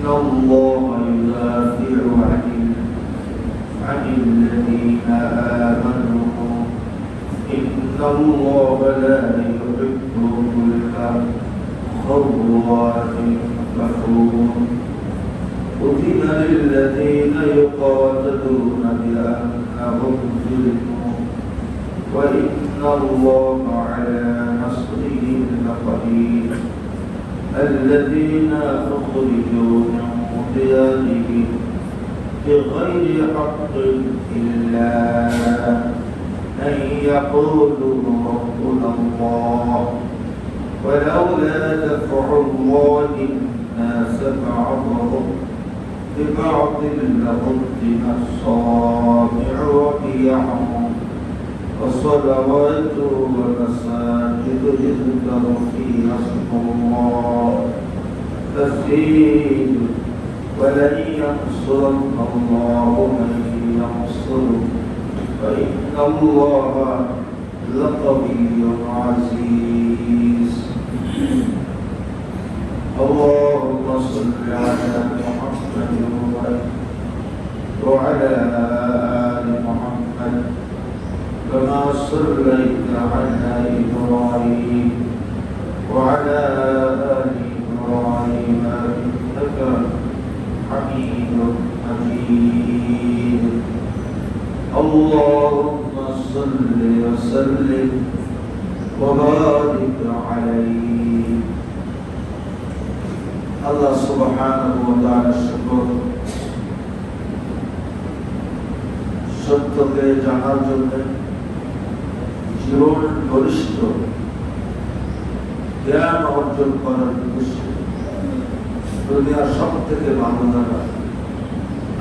الله يدافع عن الذين آمنوا إن الله لا يحب كل خوان كفور قتل للذين يقاتلون بأنهم ظلموا وإن الله على نصرهم لقدير الذين أخرجوا من ديارهم بغير حق إلا أن يقولوا ربنا الله ولولا دفع الله الناس بعضهم ببعض لهدمت صوامع وبيع وصلوات ومساجد يذكر فيها اسم الله كثير ولن ينصرن الله من ينصره فإن الله لقوي عزيز اللهم صل على محمد وعلى آل محمد كما صليت على إبراهيم وعلى آل إبراهيم إنك حميد مجيد اللهم صل وسلم وبارك عليه الله سبحانه وتعالى শুকর সত্যকে জানার জন্য জীবন বলিষ্ঠ জ্ঞান অর্জন করার উদ্দেশ্যে দুনিয়ার সব থেকে ভালো জায়গা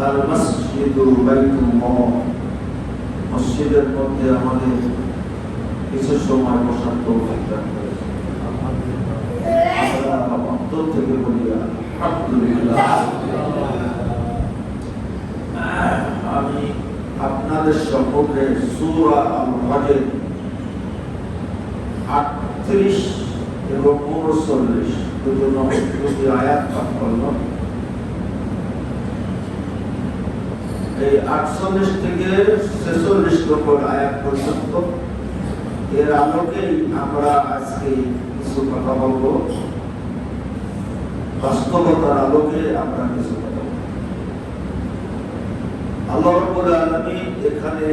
আর মসজিদুল বাইতুল্লাহ মসজিদের মধ্যে আমাদের কিছু সময় বসার তৌফিক দান করেছেন আমরা অন্তর থেকে বলি আলহামদুলিল্লাহ। আমি আপনাদের সম্পর্কে সূরা আল-হজের 38 এবং 39 দুটি আয়াত পাঠ করলাম। এই 48 থেকে 46 নম্বর আয়াত পর্যন্ত এর আলোকেই আমরা আজকে কিছু কথা বলবো, বাস্তবতার আলোকে আমরা কিছু কথা বলবো। আল্লাহ রাব্বুল আলামিন এখানে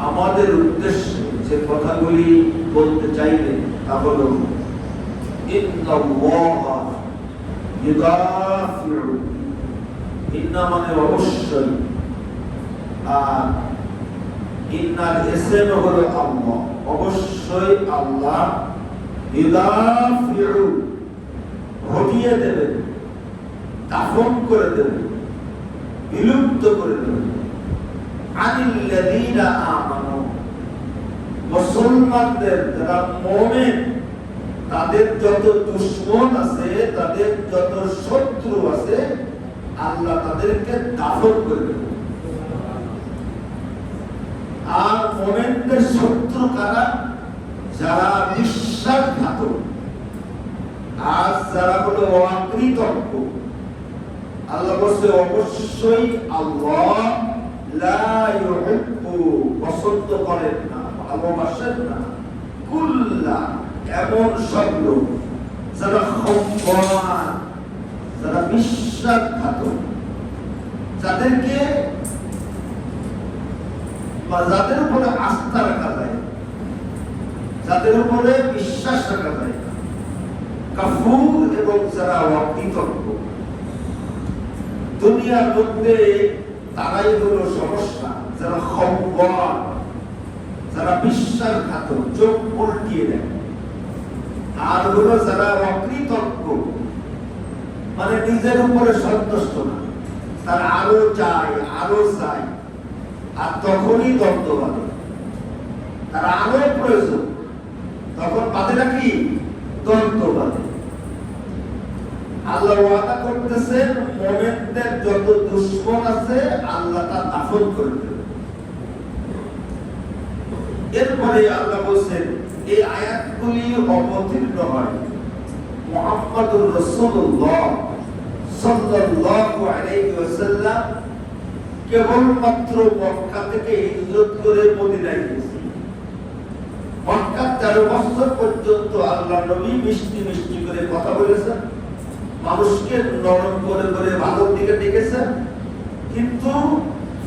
আমাদের উদ্দেশ্যে যে কথাগুলি বলতে চাইলেন তা হলো ইন্নাল্লাহা ইউদাফিউ, ইন্না মানে অবশ্যই, আর ইন্নার ইসম হলো আল্লাহ, অবশ্যই আল্লাহ ইউদাফিউ হটিয়ে দেবেন, দাফন করে দেবেন, বিলুপ্ত করে দেবেন আনিল্লাযীনা আমানু, মুসলমানদের যারা মুমিন তাদের যত দুশমন আছে, তাদের যত শত্রু আছে, আল্লাহ তাদেরকে দাফন করে দেবেন। আর মুমিনদের শত্রু কারা? যারা বিশ্বাসঘাতক আর যারা হলো অকৃতজ্ঞ। আল্লাহ বলছে অবশ্যই আল্লাহ লা ইউহিব্বু, পছন্দ করেন না, ভালোবাসেন না, কুল্লা, এমন সব লোক যারা খওয়ান, যারা বিশ্বাসঘাতক, যাদেরকে বা যাদের উপরে আস্থা রাখা যায়, যাদের উপরে বিশ্বাস রাখা যায় না, কাফুর এবং যারা অকৃতজ্ঞ। দুনিয়ার মধ্যে তারাই হলো সমস্যা, যারা খওয়ান, যারা বিশ্বাসঘাতক, চোখ উল্টিয়ে দেয়। আর হলো যারা অকৃতজ্ঞ, মানে নিজের উপরে সন্তুষ্ট না, তারা আরো চায়, আরো চায়, আর তখনই দ্বন্দ্ব বাঁধে। তারা আরো প্রয়োজন, তখন বাঁধেটা কি? দ্বন্দ্ব বাঁধে। আল্লাহ ওয়াদা করতেছেন মুমিনদের যত দুশমন আছে আল্লাহ তা দাফন করে দেবেন। এরপরে আল্লাহ বলেন এই আয়াতগুলি অবতীর্ণ হয় মুহাম্মদুর রাসূলুল্লাহ সাল্লাল্লাহু আলাইহি ওয়াসাল্লাম কেবলমাত্র মক্কা থেকে হিজরত করে মদিনায় গেছে। মক্কা 13 বছর পর্যন্ত আল্লাহ নবী মিষ্টি মিষ্টি করে কথা বলেছেন, মানুষকে নরম করে করে ভালোর দিকে ডেকেছেন, কিন্তু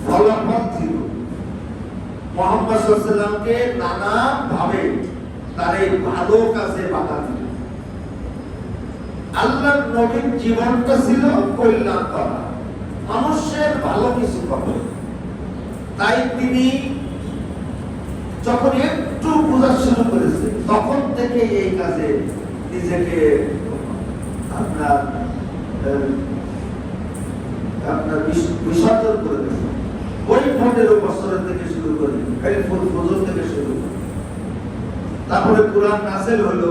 ফলাফল ছিল মুহাম্মদ সাল্লাল্লাহু আলাইহি ওয়াসাল্লামকে নানা ভাবে তার এই ভালো কাজে বাধা দিল। আল্লাহর নবীর জীবনটা ছিল কল্যাণ করা, মানুষের ভালো কিছু করা। তাই তিনি যখন একটু বোঝা শুরু করেছে তখন থেকে এই কাজে নিজেকে আপনার বিসর্জন করে দিয়েছে। ওই 15 বছরের থেকে শুরু করে ফজর থেকে শুরু করে, তারপরে কোরআন নাযিল হলো,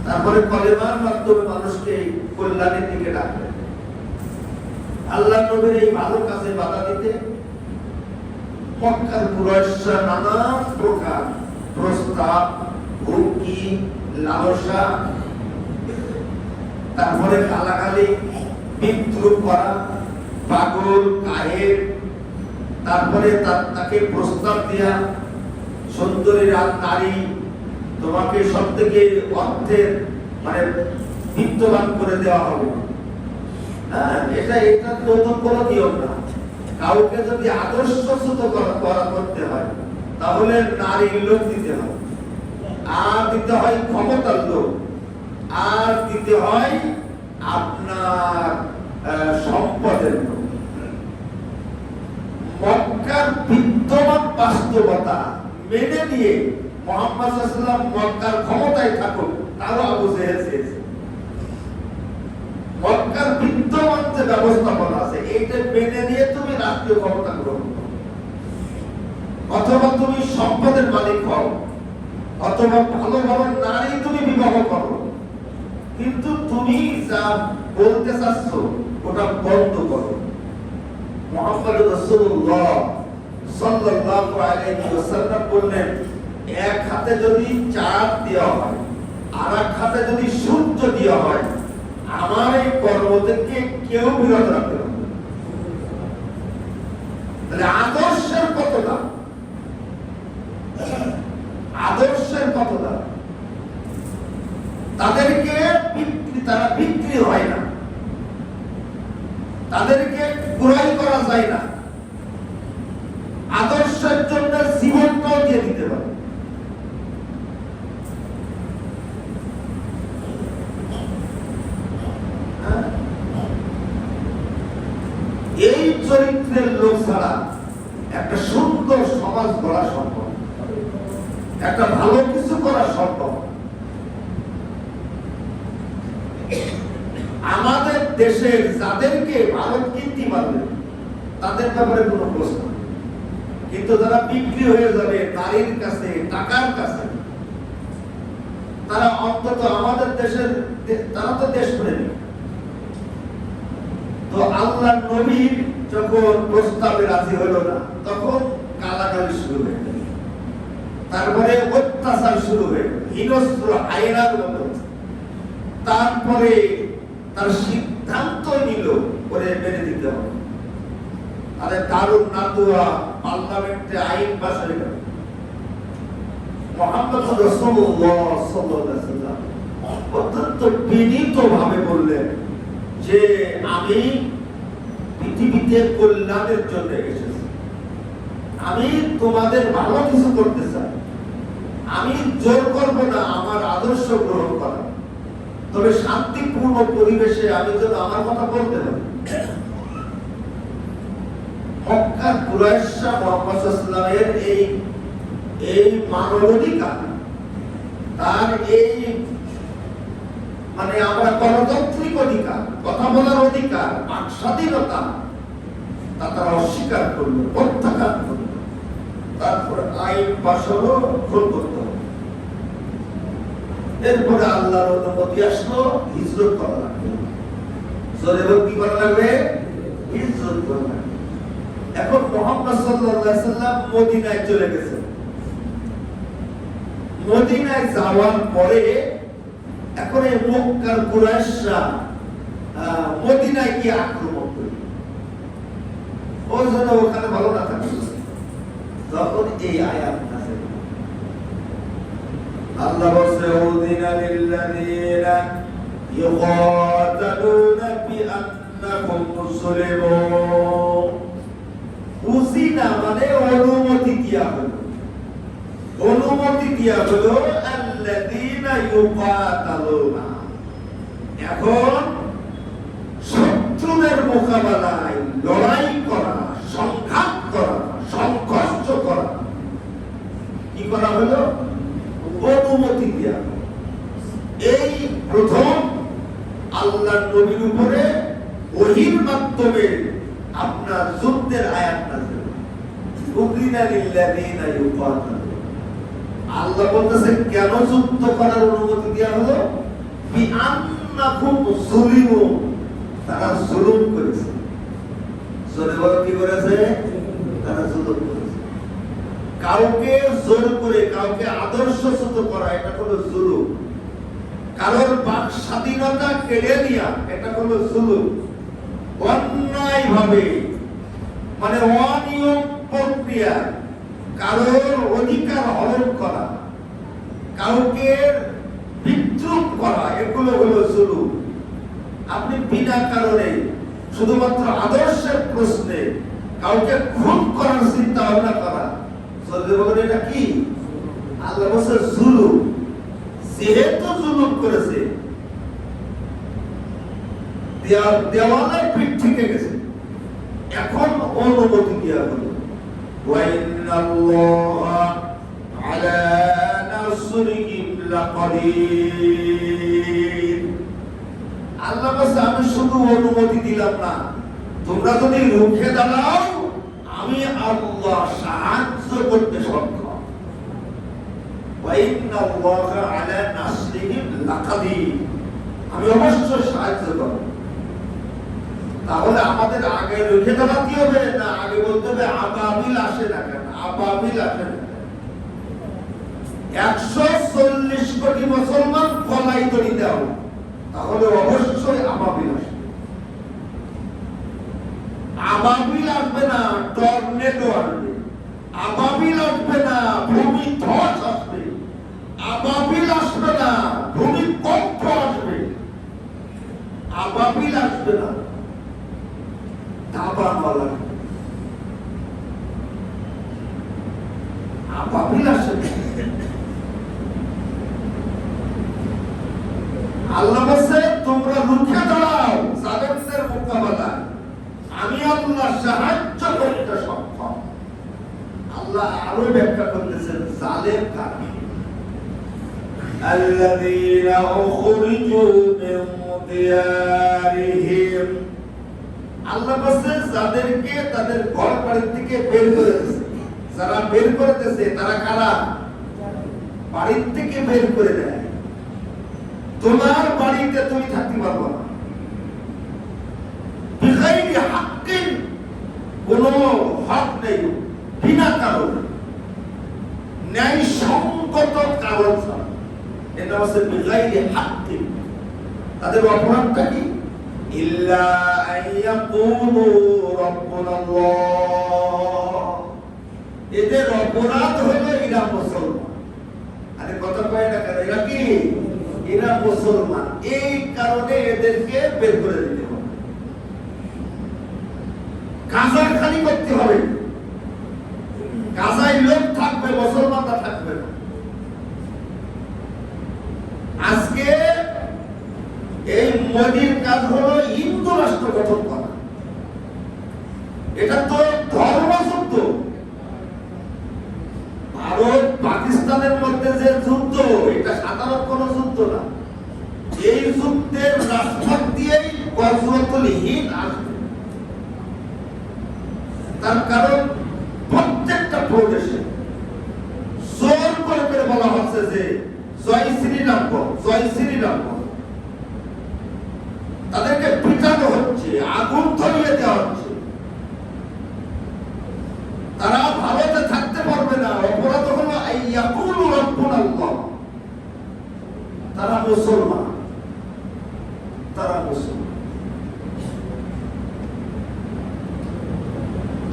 তারপরে কলেমার মাধ্যমে মানুষকে কল্যাণের দিকে ডাকলেন। আল্লাহ নবীর এই ভালো কাজে বাধা দিতে মক্কার কুরাইশরা নানা প্রকার প্রস্তাব, হুমকি, লালসা, তারপরে গালাগালি, বিদ্রুপ করা, পাগল, কাহের, তারপরে তাকে প্রস্তাব দেয়া, সুন্দরী নারী, তোমাকে সব থেকে অর্থের মানে বিত্তবান করে দেওয়া হবে। এটা নতুন কোনো নিয়ম না। কাউকে যদি আদর্শচ্যুত করতে হয় তাহলে নারীর লোক দিতে হয়, আর দিতে হয় ক্ষমতার লোক, আর দিতে হয় আপনার সম্পদের লোক। মক্কার বিদ্যমান বাস্তবতা মেনে নিয়ে মুহাম্মদ সাল্লাল্লাহু আলাইহি ওয়াসাল্লাম মক্কার ক্ষমতায় থাকুক, তারও আবু জেহেল চেয়েছে। মক্কার বিদ্যমান যে ব্যবস্থাপনা আছে এইটা মেনে নিয়ে তুমি রাষ্ট্রীয় ক্ষমতা গ্রহণ করো, অথবা তুমি সম্পদের মালিক হও, অথবা ভালো ভালো নারী তুমি বিবাহ করো, কিন্তু তুমি যা বলতে চাচ্ছ ওটা বন্ধ করো। মুহাম্মদ রাসূলুল্লাহ সাল্লাল্লাহু আলাইহি ওয়াসাল্লাম বললেন, এক হাতে যদি চাঁদ দেওয়া হয় আর এক হাতে যদি সূর্য দেওয়া হয়, আমার এই কর্ম থেকে কেউ বিরত রাখতে পারবে না। তাহলে আদর্শের কত দাম, আদর্শের কত দাম। তাদেরকে তারা বিক্রি হয় না, তাদেরকে ক্রয় করা যায় না, আদর্শের জন্য জীবনটাও দিয়ে দিতে পারে। এই চরিত্রের লোক ছাড়া একটা সুন্দর সমাজ গড়া সম্ভব, একটা ভালো কিছু করা সম্ভব। আমাদের দেশের যাদেরকে ভারত কীর্তি মানবে তাদের ব্যাপারে কোনো প্রশ্ন, কিন্তু যারা বিক্রি হয়ে যাবে নারীর কাছে, টাকার কাছে, তারা অন্তত আমাদের দেশের, তারা তো দেশ প্রেমী। তো আল্লাহ নবীর যখন প্রস্তাবে রাজি হলো না, তখন গালাগালি শুরু হয়ে গেল, তারপরে অত্যাচার শুরু হয়ে গেল, হিংস্র আয়নার মতো। তারপরে তার সিদ্ধান্ত নিল করে মেনে দিতে হবে। আরে দারুন নাদুয়া পার্লামেন্টে আইন পাস হয়ে গেল। মুহাম্মদ রাসূলুল্লাহ সাল্লাল্লাহু আলাইহি ওয়াসাল্লাম অত্যন্ত বিনীতভাবে বললেন যে আমি পৃথিবীতে কল্যাণের জন্য এসেছি, আমি তোমাদের ভালো কিছু করতে চাই, আমি জোর করব না আমার আদর্শ গ্রহণ করা, তবে শান্তিপূর্ণ পরিবেশে আমি যেন আমার কথা বলতে পারি। মক্কার কুরাইশরা মুহাম্মদ সাল্লাল্লাহু আলাইহি ওয়াসাল্লামের এই মানবাধিকার, তার এই মানে আমরা গণতান্ত্রিক অধিকার, কথা বলার অধিকার, বাক স্বাধীনতা, তা তারা অস্বীকার করলো, প্রত্যাখ্যান করলো। তারপরে আইন পাস হলো, খুন করতে হবে। এরপরে আল্লাহর অনুমতি আসলো, হিজরত করা লাগবে। জোরে কি করা লাগবে? হিজরত করা লাগবে। এখন মুহাম্মদ সাল্লাল্লাহু আলাইহি ওয়াসাল্লাম মদিনায় চলে গেছেন। মদিনায় যাওয়ার পরে এখন এই মক্কার কুরাইশরা মদিনায় গিয়ে আক্রমণ করি, ওই জন্য ওখানে ভালো না থাকে। তখন এই আয়াত নাযিল, আল্লাহ বলছে উযিনা লিল্লাযীনা ইউকাতালুনা বিআন্নাহুম মুসলিমুন। উযিনা মানে অনুমতি দেয়া হলো, অনুমতি দেয়া হলো আল্লাযীনা ইউকাতালুনা। এখন শত্রুদের মোকাবেলায় লড়াই করা, সংঘাত করা, সংঘর্ষ করা কি করা হলো? অনুমতি দেয়া। এই প্রথম আল্লাহর নবীর উপরে ওহীর মাধ্যমে আপনার যুদ্ধের আয়াত নাযিল। উযিনা লিল্লাযীনা ইউকাতালুন। আল্লাহ বলতেছে কেন যুদ্ধ করার অনুমতি দেয়া হলো? বিআন্নাহুম যুলিমুন, তারা জুলুম করেছে। জোরে বলো কি করেছে? তারা জুলুম করেছে। কাউকে জোর করে কাউকে আদর্শচ্যুত করা এটা হলো জুলুম। কারোর বাক স্বাধীনতা কেড়ে নেওয়া এটা হলো জুলুম। অন্যায় ভাবে মানে অনিয়ম প্রক্রিয়া কারোর অধিকার হরণ করা, কাউকে বিদ্রুপ করা, এগুলো হলো জুলুম। আপনি বিনা কারণে শুধুমাত্র আদর্শের প্রশ্নে কাউকে খুন করার চিন্তা ভাবনা করা, এটা কি? আল্লাহ বলছে জুলুম। যেহেতু জুলুম করেছে, দেওয়ালের পিঠ থেকে গেছে, এখন অনুমতি দেওয়া হলো। ওয়াইন্নাল্লাহা আলা নাসরিহিম লাকাদির। আল্লাহ বলছে আমি শুধু অনুমতি দিলাম না, তোমরা যদি রুখে দাঁড়াও আমি আল্লাহ সাহায্য করতে সক্ষম। ওয়াইন্নাল্লাহা আলা নাসরিহিম লাকাদির, আমি অবশ্যই সাহায্য করব। তাহলে আমাদের আগে রুখে দাঁড়াতে হবে না আগে বলতে হবে আবাবিল আসে না কেন? আবাবিল আসে না, 140 কোটি মুসলমান ফলাই তৈরি দাও, তাহলে অবশ্যই আবাবিল আসবে। আবাবিল আসবে না টর্নেডো আসবে, আবাবিল আসবে না ভূমিধ্বস আসবে, আবাবিল আসবে না ভূমিকম্প আসবে, আবাবিল আসবে না দাবানওয়ালা, আবাবিল আসবে। আল্লাহ বলছে তোমরা রুখে দাঁড়াও জালেমদের মোকাবেলায়, আমি আল্লাহ সাহায্য করতে সক্ষম। আল্লাহ আরো ব্যাখ্যা করতেছেন জালেম কারা? আল্লাযীনা উখরিজু মিন দিয়ারিহিম। আল্লাহ বলছে যাদেরকে তাদের ঘর বাড়ি থেকে বের করে দিয়েছে, যারা বের করে দিয়েছে তারা কারা? বাড়ি থেকে বের করে দেয়। তোমার বাড়িতে তুমি থাকতে পারবো না, বিগাইরি হাক্কিন, কোনো হক নেই, বিনা কারণে, ন্যায়সঙ্গত কারণ ছাড়া, এটা হচ্ছে বিগাইরি হাক্কিন। তাদের অপরাধটা কি? ইল্লা আইয়াকুলু রাব্বুনাল্লাহ, এদের অপরাধ হলো এরা মুসলমান। আরে কথা কয় না কেন? এরা কি? এরা মুসলমান, এই কারণে এদেরকে বের করে দিতে হবে, কাজার খালি করতে হবে। কাজায় লোক থাকবে, মুসলমানরা থাকবে না। আজকে এই মোদির কাজ হলো হিন্দু রাষ্ট্র গঠন করা, এটা তো ধর্মযুদ্ধ। ভারত পাকিস্তানের মধ্যে যে যুদ্ধ, এটা সাধারণ কোন যুদ্ধ না। এই যুদ্ধের রাজপথ দিয়েই গজওয়াতুল হিন্দ আসবে। তার কারণ প্রত্যেকটা প্রদেশে জোর করে করে বলা হচ্ছে যে জয় শ্রীরাম বল, জয় শ্রীরাম বল। তাদেরকে পিটানো হচ্ছে, আগুন ধরিয়ে দেওয়া হচ্ছে। তারা ভারতে থাকতে পারবে না। অপরাধ হলো ইয়াকুলু রাব্বুনাল্লাহ। তারা মুসলমান, তারা মুসলমান।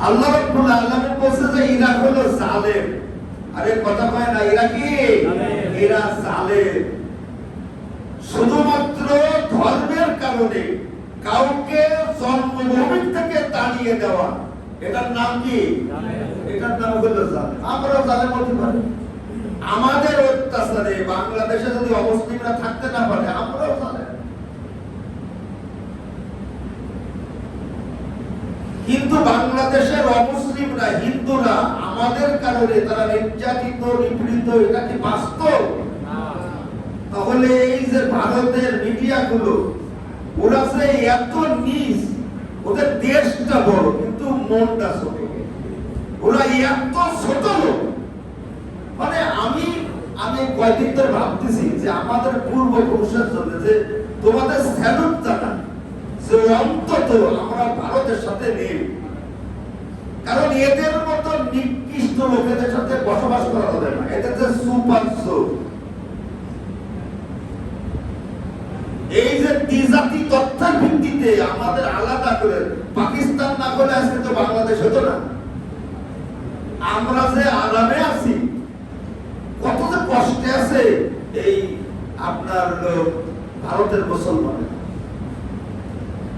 আল্লাহ রাব্বুল আলামিন বলছে যে এরা হলো জালেম। আরে কথা কয় না, এরা কি? এরা জালেম। শুধুমাত্র ধর্মের কারণে কাউকে জন্মভূমি থেকে তাড়িয়ে দেওয়া, এটার নাম কি? এটার নাম হলো জালেম। আমরা জালেম হতে পারি। আমাদের অত্যাচারে বাংলাদেশে যদি অমুসলিমরা থাকতে না পারে, আমরাও জালেম। কিন্তু বাংলাদেশের অমুসলিমরা, হিন্দুরা আমাদের কারণে তারা নির্যাতিত, নিপীড়িত, এটা কি বাস্তব? তাহলে এই যে ভারতের মিডিয়াগুলো, ওরা যে এত নিচ, ওদের দেশটা বড় কিন্তু মনটা ছোট, ওরা এত ছোট লোক। মানে আমি কয়েকদিন ধরে ভাবতেছি যে আমাদের পূর্বপুরুষের জন্য যে তোমাদের স্যালুট জানাই যে অন্তত আমরা ভারতের সাথে নেই, কারণ এদের মতো নিকৃষ্ট লোকেদের সাথে বসবাস করা যাবে না। এদের যে সুপার সোল, এই যে দ্বিজাতি তথ্যের ভিত্তিতে আমাদের আলাদা করে পাকিস্তান না করে আজকে তো বাংলাদেশ হতো না। আমরা যে আরামে আছি, কত যে কষ্টে আছে এই আপনার ভারতের মুসলমান,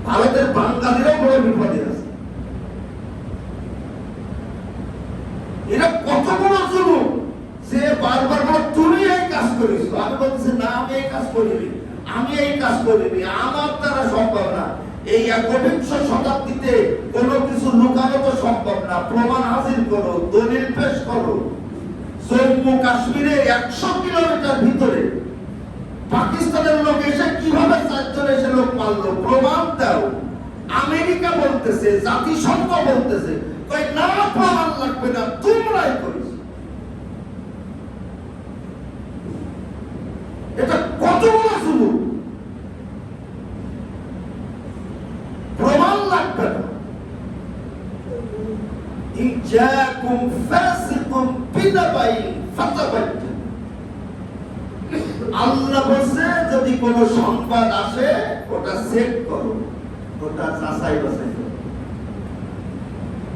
ভারতের বাঙালিরাও বড় বিপদে আছে। এরা কত বড় জুলুম যে বারবার বলে তুমি এই কাজ করেছো। আমি বলছি না, আমি এই কাজ করিনি, আমি এই কাজ করিনি, আমার দ্বারা সম্ভব না। এই ১বিংশ শতাব্দীতে কোনো কিছু লুকানো তো সম্ভব না। প্রমাণ হাজির করো, দলিল পেশ করো। জম্মু কাশ্মীরের ১০০ কিলোমিটার ভিতরে পাকিস্তানের লোক এসে কিভাবে ৪ জন এসে লোক মারলো, প্রমাণ দাও। আমেরিকা বলতেছে, জাতিসংঘ বলতেছে, কই না প্রমাণ লাগবে না, তোমরাই করেছো। এটা কত বড় জুলুম! প্রমাণ লাগবে না। ইনজাকুম ফাসিকুম বিনাবাইন ফাতাবাজ্জালু। আল্লাহ বলছে যদি কোনো সংবাদ আসে ওটা চেক করো, ওটা যাচাই বাছাই করো।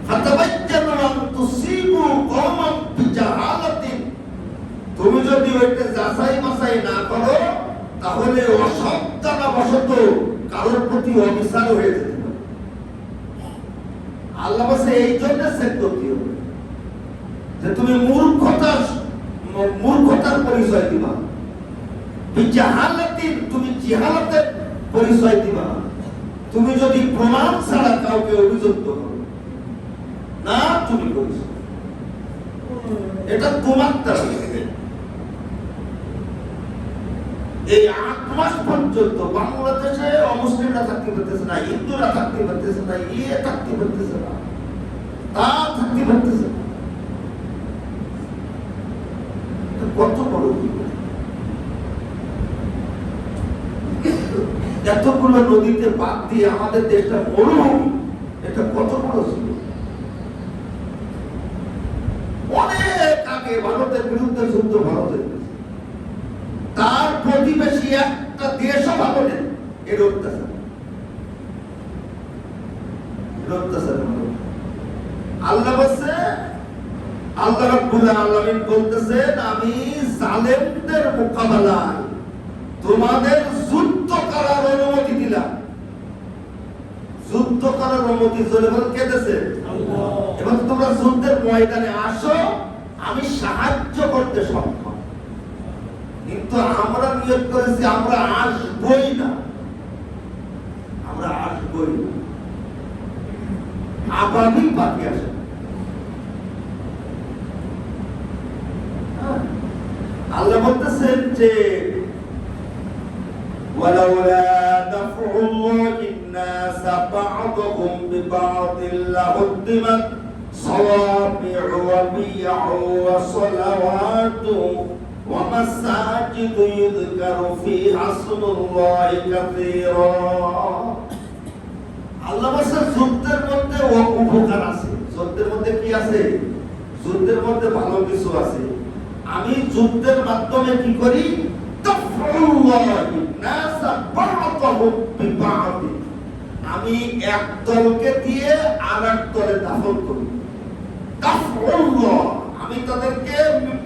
ফাতাবাজ্জালু আন তুসিবু কওমান বিজাহালাতিন। তুমি যদি ওইটা যাচাই বাছাই না করো, তাহলে অসাবধানবশত কারোর প্রতি অবিচার হয়ে যেতে পারে। আল্লাহ বলছে এই জন্য চেক করতে হবে যে তুমি মূর্খতার পরিচয় দিবা, বিজাহালাতিন, তুমি জিহালাতের পরিচয় দিবা। তুমি যদি প্রমাণ ছাড়া কাউকে অভিযুক্ত করো না, তুমি করেছো, এটা তোমার দ্বারা। এই ৮ মাস পর্যন্ত বাংলাদেশে অমুসলিমরা থাকতে পারতেছে না, হিন্দুরা থাকতে পারতেছে না, ইয়ে থাকতে পারতেছে না, তা থাকতে পারতেছে না। কত বড় বিপদ! এতগুলো নদীতে বাদ দিয়ে আমাদের দেশটা মরুভূমি, এটা কত বড় ছিল। অনেক আগে ভারতের বিরুদ্ধে যুদ্ধ ভারতের, তার প্রতিবেশী একটা দেশও ভালো নেই। এর অত্যাচার আল্লাহ বলছে, আল্লাহ রাব্বুল আলামিন বলতেছেন আমি জালেমদের মোকাবেলায় তোমাদের যুদ্ধ করার অনুমতি দিলাম। যুদ্ধ করার অনুমতি জোরে বল কে দিয়েছে? আল্লাহ। এবার তোমরা যুদ্ধের ময়দানে আসো, আমি সাহায্য করতে সক্ষম। কিন্তু আমরা নিয়ত করেছি আমরা আসবই না, আমরা আসবই না। আবাবিল পাখি আসে। আল্লাহ বলতেছেন যে ওয়ালাউলা দাফউল্লাহিন নাস বা'দহুম বিবা'দ লাহুদ্দিমাত সাওয়ামি'ু ওয়া বি'উ ওয়া সালাওয়াতু ওয়া মাসাজিদু ইযকারু ফীহা ইসমুল্লাহি কাসীরা। আল্লাহ বলেন যুদ্ধের মধ্যে উপকার আছে। যুদ্ধের মধ্যে কি আছে? যুদ্ধের মধ্যে ভালো কিছু আছে। আমি যুদ্ধের মাধ্যমে কি করি? আমি এক দলকে দিয়ে আর এক দলে দাফন করি, আমি তাদেরকে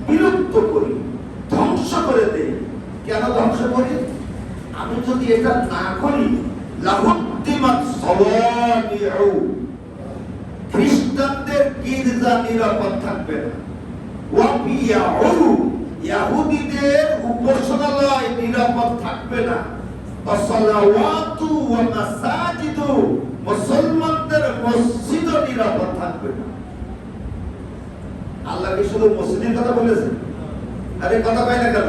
বিলুপ্ত করি, ধ্বংস করে দেই। কেন ধ্বংস করি? আমি যদি এটা না করি, খ্রিস্টানদের গির্জা নিরাপদ থাকবে না, ইহুদিদের উপাসনালয় নিরাপদ থাকবে না, মুসলমানদের মসজিদ নিরাপদ থাকবে না। আল্লাহ কি শুধু মসজিদের কথা বলেছে? আরে কথা পাই না কেন?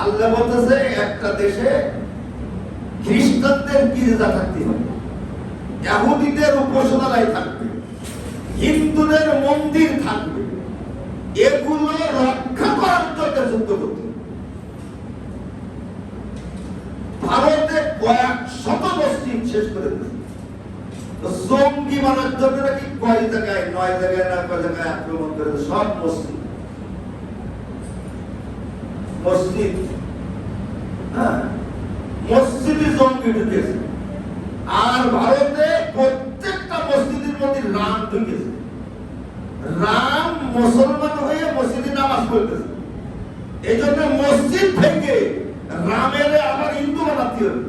আল্লাহ বলতেছে একটা দেশে খ্রিস্টানদের গির্জা থাকতে হবে, ইহুদিদের উপাসনালয় থাকবে, হিন্দুদের মন্দির থাকবে, এগুলো রক্ষা করার জন্য যুদ্ধ করতে। ভারতে কয়েক শত মসজিদ শেষ করে দিয়েছে, জঙ্গি মারার জন্য নাকি কয় জায়গায়, 9 জায়গায় না কয় জায়গায় আক্রমণ করে সব মসজিদ মসজিদ মসজিদে জঙ্গি ঢুকেছে। আর ভারতে প্রত্যেকটা মসজিদের মধ্যে রাম ঢুকেছে, রাম মুসলমান হয়ে মসজিদে নামাজ পড়তেছে। এই জন্য মসজিদ থেকে রামের আবার হিন্দু বানাতে হবে।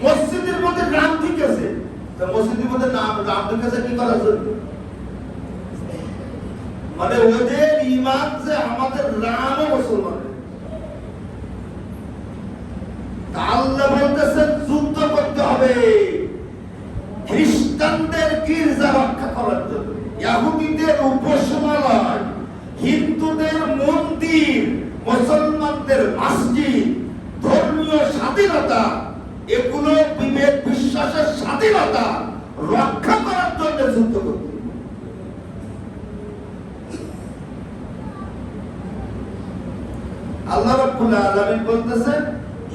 মসজিদের মধ্যে রাম ঢুকেছে, মসজিদের মধ্যে রাম ঢুকেছে কি করার জন্য? মানে ওদের ঈমান যে আমাদের রাম মুসলমান। আল্লাহ বলতেছেন যুদ্ধ করতে হবে খ্রিস্টানদের গির্জা রক্ষা করার জন্য, ইহুদিদের উপাসনালয়, হিন্দুদের মন্দির, মুসলমানদের মসজিদ, ধর্মীয় স্বাধীনতা, এগুলো বিবেক বিশ্বাসের স্বাধীনতা রক্ষা করার জন্য যুদ্ধ করতে। আল্লাহ রাব্বুল আলামিন বলতেছেন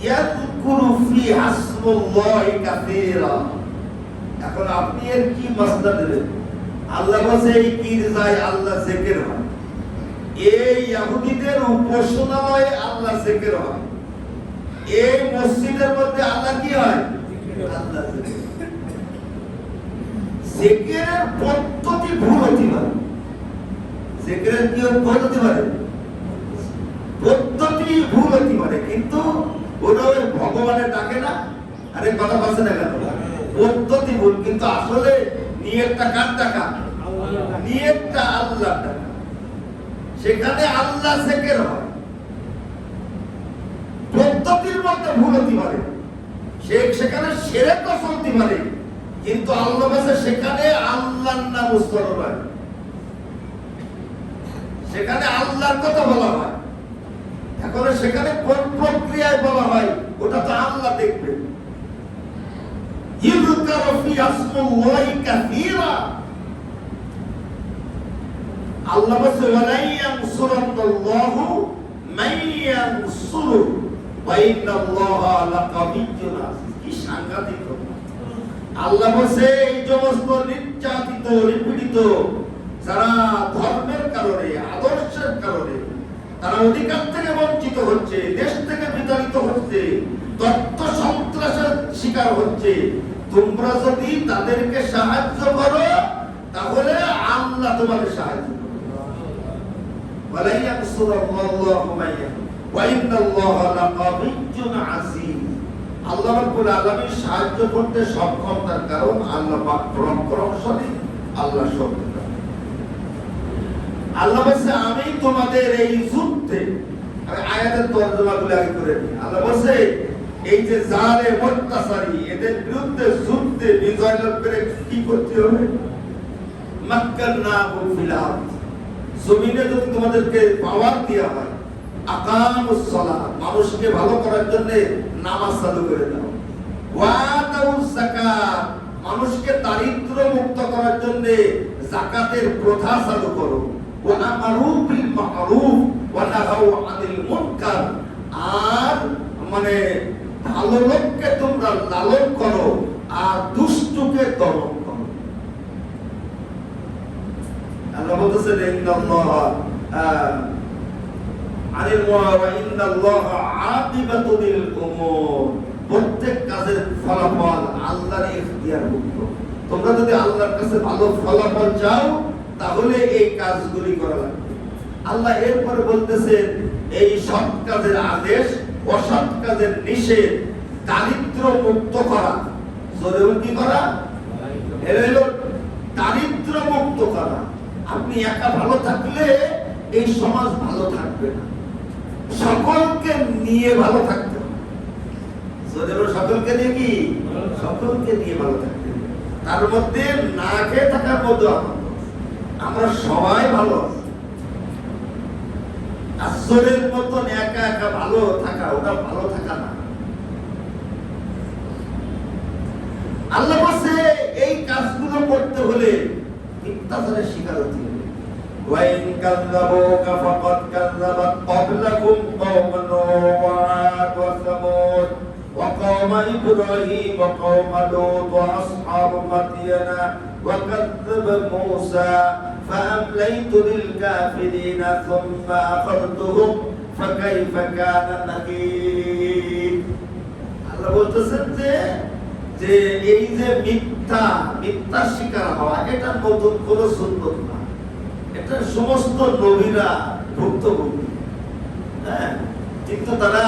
ইয়াযকুরু ফি হাসমুল্লাহি কাসীরা। এখন আপনি এর কি মাসলা দিলেন? আল্লাহ বলে এই গির্জায় আল্লাহ জিকির হয়, এই ইহুদিদের উপাসনালয়ে আল্লাহ জিকির হয়, এই মসজিদের মধ্যে আল্লাহ কি হয়? আল্লাহ জিকির। জিকিরের পদ্ধতি ভুল হতে পারে, জিকিরের কি ভুল হতে পারে, পদ্ধতি ভুল হতে পারে, কিন্তু ওরা ওই ভগবানের ডাকে না। আরে কথা বলছে না কেন? পদ্ধতি ভুল, কিন্তু আসলে নিয়তটা কার টাকা? নিয়তটা আল্লাহর টাকা। সেখানে আল্লাহ জিকির হয়, পদ্ধতির মধ্যে ভুল হতে পারে, সেখানে শিরকও চলতে পারে, কিন্তু আল্লাহ বলে সেখানে আল্লাহর নাম উচ্চারণ হয়, সেখানে আল্লাহর কথা বলা হয়। এখন সেখানে কোন প্রক্রিয়ায় বলা হয় ওটা তো আল্লাহ দেখবে। ইযকারু ফি আসমিল্লাহি কাসীরা। আল্লাহ বলে ওয়ালা ইয়ানসুরাল্লাহু মান ইয়ানসুরু ওয়া ইন্নাল্লাহা লাকাবিয়্যুন আযীজ। কি সাংঘাতিক কথা! আল্লাহ বলে এই সমস্ত নির্যাতিত, নিপীড়িত যারা ধর্মের কারণে, আদর্শের কারণে তারা অধিকার থেকে বঞ্চিত হচ্ছে, দেশ থেকে বিতাড়িত হচ্ছে, তথ্য সন্ত্রাসের শিকার হচ্ছে, তোমরা যদি তাদেরকে সাহায্য করো তাহলে আল্লাহ তোমাকে সাহায্য করবে। ওয়ালা ইয়ানসুরাল্লাহু মান ইয়ানসুরু ওয়া ইন্নাল্লাহা লাকাবিয়্যুন আযীজ। আল্লাহ রাব্বুল আলামিন সাহায্য করতে সক্ষম, তার কারণ আল্লাহ পাক পরাক্রমশালী, আল্লাহ শক্তিশালী। আল্লাহ বলছে আমি তোমাদের এই যুদ্ধে, আমি আয়াতের তর্জমাগুলো আগে করে নিই। আল্লাহ বলছে এই যে জালেম অত্যাচারী, এদের বিরুদ্ধে যুদ্ধে বিজয় লাভ করে কি করতে হবে? মাক্কান্নাহুম ফিল আরদ, জমিনে যদি তোমাদেরকে পাওয়ার দেওয়া হয়, আকামুস সালাত, মানুষকে ভালো করার জন্য নামাজ চালু করে দাও, ওয়া আতাউস যাকাত, মানুষকে দারিদ্র মুক্ত করার জন্য যাকাতের প্রথা চালু করো, ওয়া আমারু বিল মা'রুফ ওয়া নাহাউ আনিল মুনকার, আর মানে ভালো লোককে তোমরা লালন করো আর দুষ্টকে দমন করো। আল্লাহ বলতেছেন ইন্নাল্লাহা আনিল ওয়া ইন্নাল্লাহা আকিবাতুল উমুর, প্রত্যেক কাজের ফলাফল আল্লাহর ইখতিয়ার মুক্ত। তোমরা যদি আল্লাহর কাছে ভালো ফলাফল চাও তাহলে এই কাজগুলি করা লাগবে। আল্লাহ এরপরে বলতেছেন এই সৎ কাজের আদেশ, অসৎ কাজের নিষেধ, দারিদ্র মুক্ত করা। জোরে কি করা? এর হলো দারিদ্র মুক্ত করা। আপনি একা ভালো থাকলে এই সমাজ ভালো থাকবে না, সকলকে নিয়ে ভালো থাকতে হবে। জোরে সকলকে নিয়ে কি? সকলকে নিয়ে ভালো থাকতে হবে। তার মধ্যে না খেয়ে থাকার মধ্যে আমরা সবাই ভালো আছি। আসরের মতন একা একা ভালো থাকা, ওটা ভালো থাকা না। আল্লাহ বলছে এই কাজগুলো করতে হলে মিথ্যাচারের শিকার হতে হবে। ওয়াইন কাযাবুকা ফাকাদ কাযাবাত ক্বাবলাকুম কওম নূহ ওয়া সামূদ ওয়া কওম ইব্রাহিম ওয়া কওম লূত ওয়া আসহাবু মাদিয়ানা ওয়া কাযাবা মূসা فأمليت للكافرين ثم أخذتهم فكيف كان نكير। আল্লাহ বলতেছেন যে এই যে মিথ্যা শিকার হওয়া, এটা নতুন কোনো সুন্নত না, এটা সমস্ত নবীরা ভুক্তভোগী। হ্যাঁ, কিন্তু তারা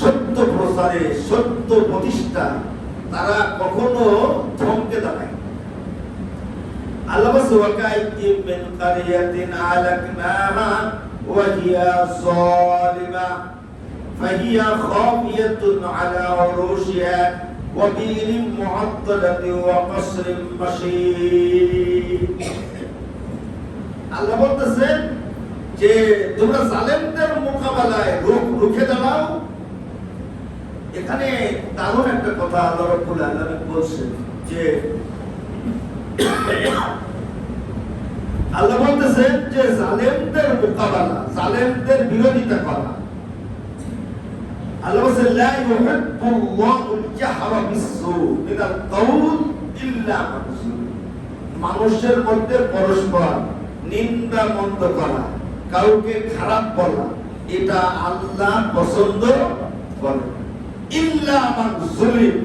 সত্য প্রচারে, সত্য প্রতিষ্ঠা, তারা কখনো থমকে দাঁড়ায়। আল্লাহ ওয়াকাইতিম মিন কারিয়াতিন আলাকনাহা ওয়া হিয়া যালিমা ফাহিয়া খাফিয়াতুন আলা উরুশিহা ওয়া বিইরিন মুআত্তালাতিন ওয়া কসরিন মাশীদ। আল্লাহ বলতেছেন যে তোমরা জালেমদের মোকাবেলায় রুখে দাঁড়াও। এখানে দারুণ একটা কথা আল্লাহ রাব্বুল আলামিন বলছেন যে আল্লাহ বলতেছেন যে জালেমদের মোকাবেলা, জালেমদের বিরোধিতা করা। আল্লাহ বলেন লা ইউহিব্বুল্লাহুল জাহরা বিস-সূ মিনাল কাউল ইল্লা মান যুলিম। মানুষের মধ্যে পরস্পর নিন্দা মন্দ করা, কাউকে খারাপ বলা, এটা আল্লাহ পছন্দ করে। ইল্লা মান যুলিম,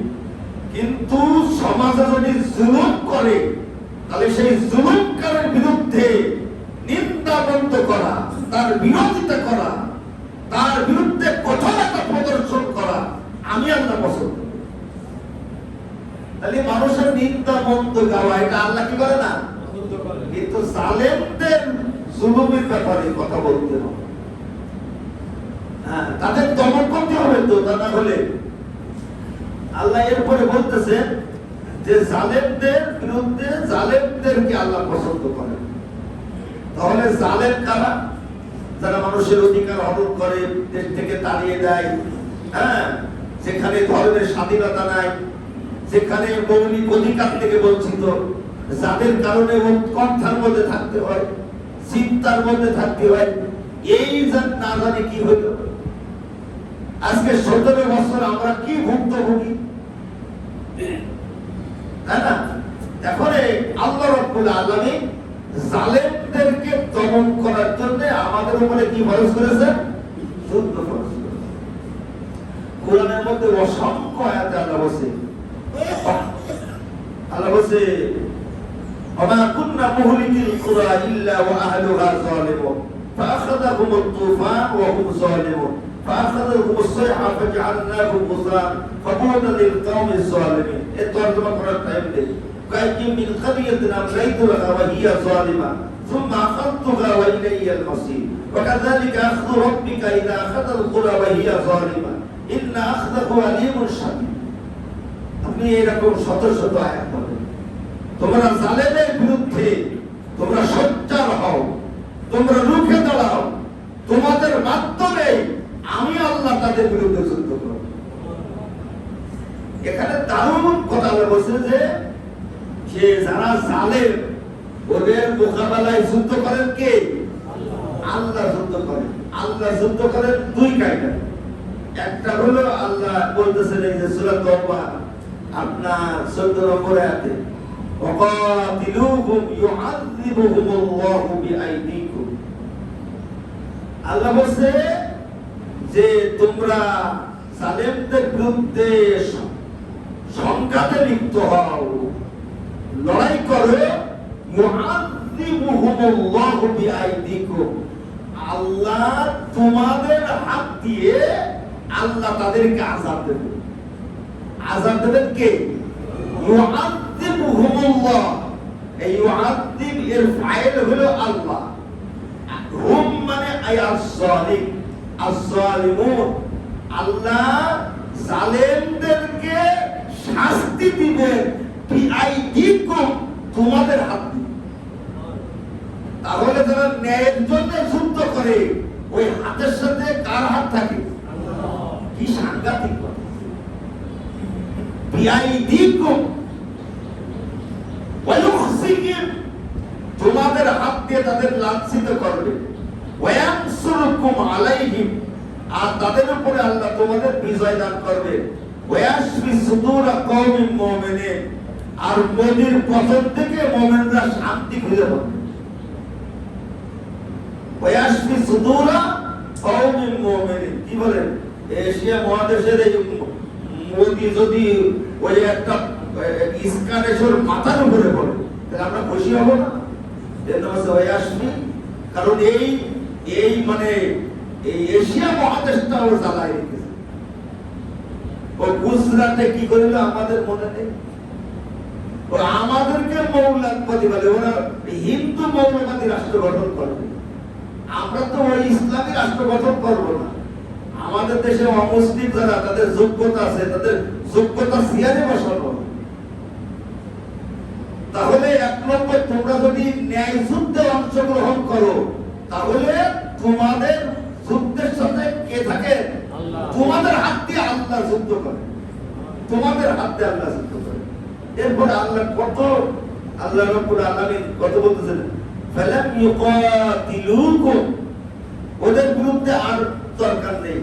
কিন্তু সমাজে যদি জুলুম করে তাহলে সেই জুলুমকারীর বিরুদ্ধে নিন্দা বন্ধ করা, তার বিরোধিতা করা, তার বিরুদ্ধে কঠোরতা প্রদর্শন করা আমি আল্লাহ পছন্দ করি। তাহলে মানুষের নিন্দা বন্ধ গাওয়া এটা আল্লাহ কি করে না? কিন্তু জালেমদের জুলুমের ব্যাপারে কথা বলতে হবে। হ্যাঁ, তাদের দমন করতে হবে তো, তা না হলে আল্লাহ এরপরে বলতেছেন যে জালেমদের বিরুদ্ধে, জালেমদেরকে আল্লাহ পছন্দ করেন। তাহলে জালেম কারা? যারা মানুষের অধিকার হরণ করে, দেশ থেকে তাড়িয়ে দেয়, হ্যাঁ, যেখানে ধর্মের স্বাধীনতা নাই, যেখানে মৌলিক অধিকার থেকে বঞ্চিত, যাদের কারণে উৎকণ্ঠার মধ্যে থাকতে হয়, চিন্তার মধ্যে থাকতে হয়, এই না জানি কি হইল। আজকে 17 বছর আমরা কি ভুক্তভোগী, তাই না? এখন আল্লাহ রাব্বুল আলামিন জালেমদেরকে দমন করার জন্য আমাদের উপরে কি ফরজ করেছেন? যুদ্ধ ফরজ করেছেন। কোরআনের মধ্যে অসংখ্য আয়াতে আল্লাহ বলছে ওমা কুননা মুহলিকিল কুরা ইল্লা ওয়া আহলুহা যালিমুন ফাআখাযাহুমুত তুফান ওয়া হুম যালিমুন فأخذهم الصيحة فجعلناهم غثاء فبعدا للقوم الظالمين. الترجمة قرأت عندي كأي من قرية أمليت لها وهي ظالمة ثم أخذتها وإلي المصير وكذلك أخذ ربك إذا أخذ القرى وهي ظالمة إن أخذه أليم شديد. আপনি এরকম শত শত আয়াত পড়েন। তোমরা জালেমের বিরুদ্ধে তোমরা সোচ্চার হও, তোমরা রুখে দাঁড়াও, তোমাদের মাধ্যমে আমি আল্লাহ তাদের বিরুদ্ধে যুদ্ধ করব। এখানে দারুণ কথা বলছে যে যারা জালেম ওদের মোকাবেলায় যুদ্ধ করেন কে? আল্লাহ যুদ্ধ করেন। আল্লাহ যুদ্ধ করেন দুই কায়দা। একটা হলো আল্লাহ বলতেছেন এই যে সূরা তাওবা আপনার 14 নম্বর আয়াতে ওয়াকাতিলুহুম ইউআযিবুহুমুল্লাহু বিআইদিকুম। আল্লাহ বলছে যে তোমরা জালেমদের বিরুদ্ধে সংঘাতে লিপ্ত হও, লড়াই করো। ইউআযিবুহুমুল্লাহু বিআইদিকুম, আল্লাহ তোমাদের হাত দিয়ে আল্লাহ তাদেরকে আযাব দেবে। আযাব দেবেন কে? ইউআযিবুহুমুল্লাহ। এই ইউআযিব এর ফাইল হলো আল্লাহ। হুম মানে আয়াস-সালিম, আস-সালিমুন। আল্লাহ জালেমদেরকে শাস্তি দিবেন বিআইদিকুম, তোমাদের হাত দিয়ে। তাহলে যারা ন্যায়ের জন্য যুদ্ধ করে ওই হাতের সাথে কার হাত থাকে? কি সাংঘাতিক কথা! বিআইদিকুম ওয়া ইউখজিকুম, তোমাদের হাত দিয়ে তাদের লাঞ্ছিত করবে। ওয়া ইয়ানসুরুকুম আলাইহিম, আর তাদের উপরে আল্লাহ তোমাদের বিজয় দান করবে। ওয়া ইয়াশফি সুদুর কওমিন মুমিনিন, আর নদীর পতন থেকে মুমিনরা শান্তি খুঁজে পাবে। ওয়া ইয়াশফি সুদুর কওমিন মুমিনিন, কি বলেন? এশিয়া মহাদেশের এই নদী যদি ওই একটা ইস্কানেশ্বর মাথার উপরে পড়ে তাহলে আমরা খুশি হব না? কারণ এই মানে এই এশিয়া মহাদেশটা ও জ্বালায় রেখেছে। ও গুজরাটে কি করিল আমাদের মনে নেই। ও আমাদেরকে মৌলবাদী বলে, ওরা হিন্দু মৌলবাদী রাষ্ট্র গঠন করবে। আমরা তো ওই ইসলামী রাষ্ট্র গঠন করবো না। আমাদের দেশে অমুসলিম যারা, তাদের যোগ্যতা আছে, তাদের যোগ্যতা সিয়ারে বসানো। তাহলে এক নম্বর, তোমরা যদি ন্যায় যুদ্ধে অংশগ্রহণ করো তাহলে তোমাদের যুদ্ধের সাথে কে থাকে? তোমাদের হাত দিয়ে আল্লাহ যুদ্ধ করে, তোমাদের হাত দিয়ে আল্লাহ যুদ্ধ করে। এরপরে আল্লাহ কত, আল্লাহ রাব্বুল আলামিন কত বলতেছেন, ফালাম ইউকাতিলুকুম, ওদের বিরুদ্ধে আর দরকার নেই,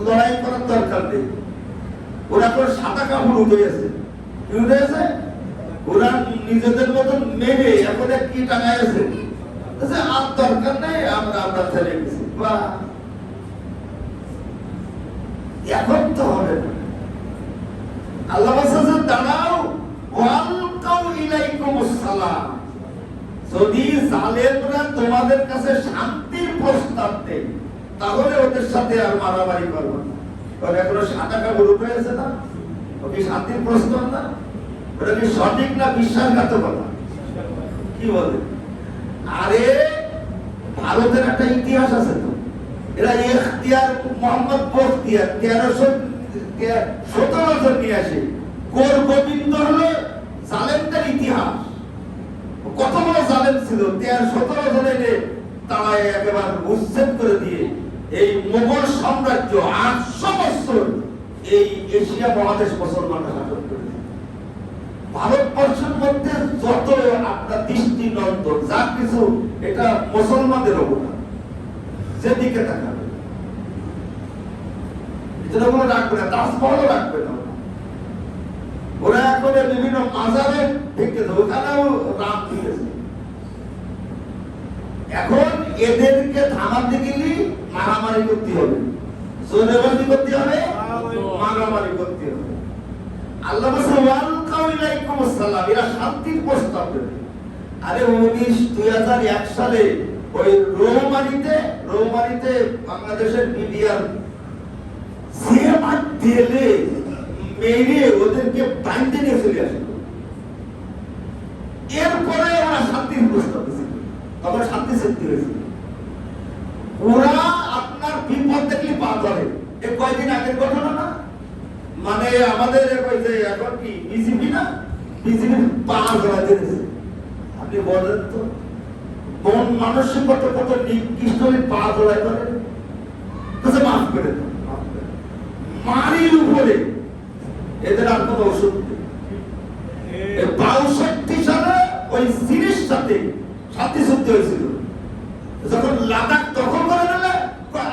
লড়াই করার দরকার নেই। ওরা তো সাদা কাপড় উঠে গেছে, কি উঠে গেছে? ওরা নিজেদের মতন মেরে এখন কি টাঙায় আছে, আর দরকার নেই, আমরা ছেড়ে গেছি। এখন তো হবে না। আল্লাহ বলছে দাঁড়াও, ওয়ালকাউ ইলাইকুমুস সালাম, যদি জালেমরা তোমাদের কাছে শান্তির প্রস্তাব দেয় তাহলে ওদের সাথে আর মারামারি করবো না। ওরা এখনো সাদা কাপড় উঠে গেছে না, ওকে শান্তির প্রস্তাব না? ওটা কি সঠিক না বিশ্বাসঘাতকতা? কি বলে? আরে ভারতের একটা ইতিহাস আছে তো, এরা ইখতিয়ার মোহাম্মদ বখতিয়ার 1317 জন নিয়ে আসে। গোর গোবিন্দ হলো জালেমদের ইতিহাস। কত বড় জালেম ছিল! 1317 জনের তারা একেবারে উচ্ছেদ করে দিয়ে এই মোগল সাম্রাজ্য 800 বছর এই এশিয়া মহাদেশ মুসলমানরা শাসন করে। ভারতবর্ষের মধ্যে যত আপনার দৃষ্টি নন্দন যা কিছু, এটা মুসলমানদের অবদান। যেদিকে তাকাবে এটা কোনো রাখবে না, তাজমহলও রাখবে না। ওরা এখন বিভিন্ন মাজারে ঢেকে দেবে, ওখানেও রাম দিয়েছে। এখন এদেরকে থামাতে গেলে মারামারি করতে হবে, জোরেবাজি করতে হবে, মারামারি করতে হবে। আল্লাহ বলেন ওয়ালকাউ ইলাইকুমুস সালাম, এরা শান্তির প্রস্তাব দেবে। আরে 2001 সালে ওই রৌমারিতে বাংলাদেশের মিডিয়ার জেলে মেরে ওদেরকে বাইন্ধে নিয়ে চলে আসে। এরপরে ওরা শান্তির প্রস্তাব দিয়েছিল, তখন শান্তি চুক্তি হয়েছিল। ওরা আপনার বিপদ দেখলে পা ধরে। এই কয়দিন আগের ঘটনা না, মানে আমাদের এখন কি বিজেপি না, বিজেপি পা ধরা দিয়েছে। আপনি বলেন তো কোন মানসিকতা কত নিকৃষ্ট পা ধরাই করে? মাফ করে দেন, মারির উপরে এদের আর কোনো ওষুধ নেই। 62 সালে ওই সিরিজ সাথে শান্তি চুক্তি হয়েছিল। যখন লাদাখ দখল করে নিলে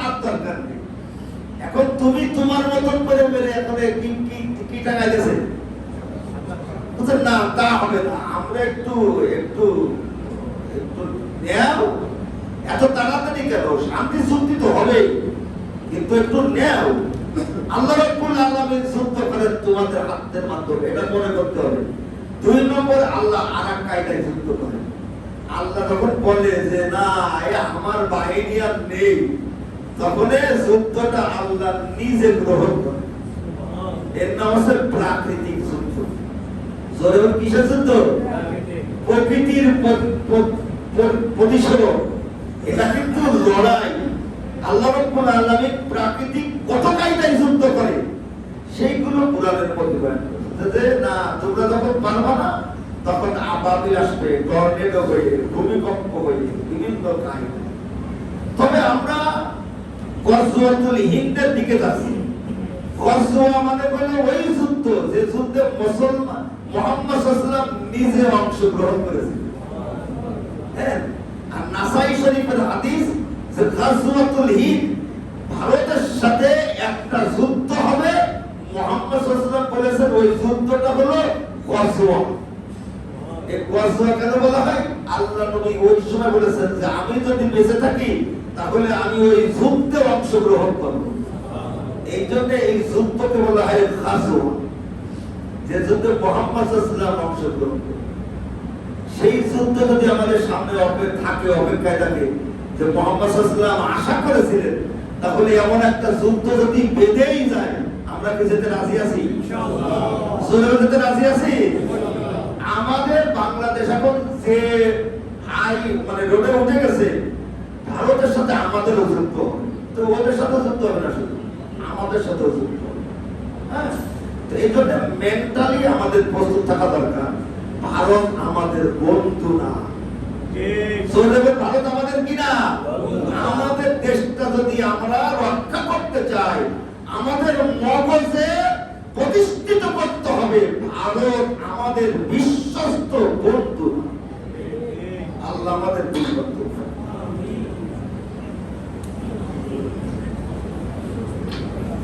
আর দরকার নেই। এখন তুমি তোমার মতন করে মেরে এখন কি টাকা গেছে না, তা হবে না। আমরা একটু একটু একটু এত তাড়াতাড়ি কেন? শান্তি চুক্তি তো হবেই। কিন্তু একটু নেও। আল্লাহ রাব্বুল আলামিন যুদ্ধ করেন তোমাদের হাতের মাধ্যমে, এটা মনে করতে হবে। 2 নম্বর, আল্লাহ আরেক কায়দায় যুদ্ধ করেন। আল্লাহ যখন বলে যে না আমার বাহিনী আর নেই, তখন যুদ্ধটা আল্লাহ নিজে গ্রহণ করে। এর নাম হচ্ছে প্রাকৃতিক যুদ্ধ। জোরে কিসের যুদ্ধ? প্রকৃতির প্রতিশোধ। এটা কিন্তু লড়াই। আল্লাহ রাব্বুল আলামিন প্রাকৃতিক কত কায়দায় যুদ্ধ করে সেইগুলো কোরআনের মধ্যে বয়ান করেছে যে না তোমরা যখন পারবা না তখন আবাবিল আসবে, টর্নেডো হয়ে, ভূমিকম্প হয়ে, বিভিন্ন কাহিনী। তবে আমরা গজওয়াতুল হিন্দের দিকে যাচ্ছি। গজওয়া মানে হলো ওই যুদ্ধ যে যুদ্ধে মুসলমান মুহাম্মদ সাল্লাল্লাহু আলাইহি ওয়াসাল্লাম নিজে অংশগ্রহণ করেছেন। হ্যাঁ, আর নাসাই শরীফের হাদিস যে গজওয়াতুল হিন্দ ভারতের সাথে একটা যুদ্ধ হবে, মুহাম্মদ সাল্লাল্লাহু আলাইহি ওয়াসাল্লাম বলেছেন ওই যুদ্ধটা হলো গজওয়া। এই গজওয়া কেন বলা হয়? আল্লাহ নবী ওই সময় বলেছেন যে আমি যদি বেঁচে থাকি তাহলে আমি ওই যুদ্ধে অংশগ্রহণ করব। এই জন্য এই যুদ্ধকে বলা হয় গাজওয়া, যে যুদ্ধে মুহাম্মদ সাল্লাল্লাহু আলাইহি ওয়াসাল্লাম অংশগ্রহণ করেন। সেই যুদ্ধ যদি আমাদের সামনে অপেক্ষায় থাকে যে মুহাম্মদ সাল্লাল্লাহু আলাইহি ওয়াসাল্লাম আশা করেছিলেন, তাহলে এমন একটা যুদ্ধ যদি বেঁধেই যায় আমরা কি যেতে রাজি আছি? ইনশাআল্লাহ। চলে যেতে রাজি আছি। আমাদের বাংলাদেশ এখন যে মানে রোডে উঠে গেছে, ভারতের সাথে আমাদেরও যুদ্ধ হবে। তো ওদের সাথে যুদ্ধ হবে না, শুধু আমাদের সাথেও যুদ্ধ হবে। হ্যাঁ, তো এই জন্য মেন্টালি আমাদের প্রস্তুত থাকা দরকার। ভারত আমাদের বন্ধু না। ভারত আমাদের কিনা? আমাদের দেশটা যদি আমরা রক্ষা করতে চাই, আমাদের মগজে প্রতিষ্ঠিত করতে হবে ভারত আমাদের বিশ্বস্ত বন্ধু।